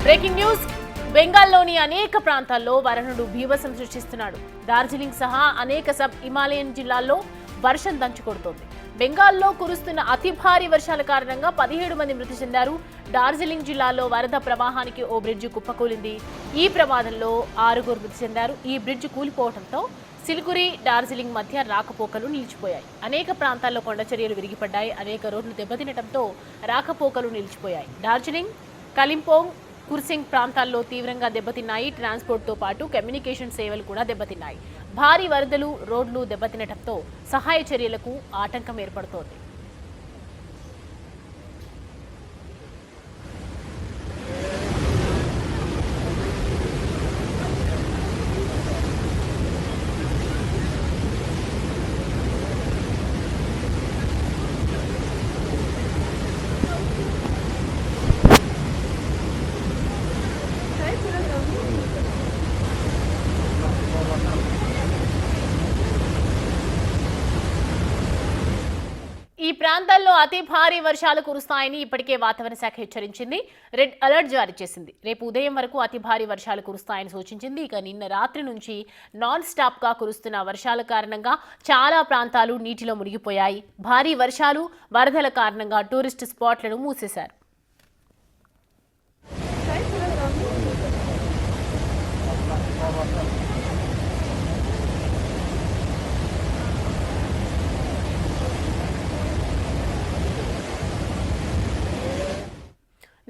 Breaking news బెంగాల్లోని అనేక ప్రాంతాల్లో వరుణుడు బీభత్సం సృష్టిస్తున్నాడు. డార్జిలింగ్ సహా అనేక సబ్ హిమాలయన్ జిల్లాల్లో వర్షం దంచుకొడుతోంది. బెంగాల్లో కురుస్తున్న అతి భారీ వర్షాల కారణంగా 17 మంది మృతి చెందారు. డార్జిలింగ్ జిల్లాలో వరద ప్రవాహానికి ఓ బ్రిడ్జి కుప్పకూలింది. ఈ ప్రమాదంలో 6 మృతి చెందారు. ఈ బ్రిడ్జి కూలిపోవడంతో సిలిగురి డార్జిలింగ్ మధ్య రాకపోకలు నిలిచిపోయాయి. అనేక ప్రాంతాల్లో కొండచర్యలు విరిగిపడ్డాయి. అనేక రోడ్లు దెబ్బతినడంతో రాకపోకలు నిలిచిపోయాయి. డార్జిలింగ్, కలింపోంగ్, కుర్సింగ్ ప్రాంతాల్లో తీవ్రంగా దెబ్బతిన్నాయి. ట్రాన్స్పోర్ట్తో పాటు కమ్యూనికేషన్ సేవలు కూడా దెబ్బతిన్నాయి. భారీ వరదలు, రోడ్లు దెబ్బతినడంతో సహాయ చర్యలకు ఆటంకం ఏర్పడుతోంది. ఈ ప్రాంతాల్లో అతి భారీ వర్షాలు కురుస్తాయని ఇప్పటికే వాతావరణ శాఖ హెచ్చరించింది. రెడ్ అలర్ట్ జారీ చేసింది. రేపు ఉదయం వరకు అతి భారీ వర్షాలు కురుస్తాయని సూచించింది. ఇక నిన్న రాత్రి నుంచి నాన్ స్టాప్ గా కురుస్తున్న వర్షాల కారణంగా చాలా ప్రాంతాలు నీటిలో మునిగిపోయాయి. భారీ వర్షాలు, వరదల కారణంగా టూరిస్ట్ స్పాట్లను మూసేశారు.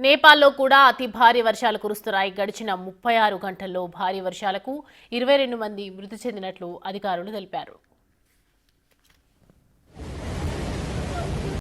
నేపాల్లో కూడా అతి భారీ వర్షాలు కురుస్తున్నాయి. గడిచిన 36 గంటల్లో భారీ వర్షాలకు 22 మంది మృతి చెందినట్లు అధికారులు తెలిపారు.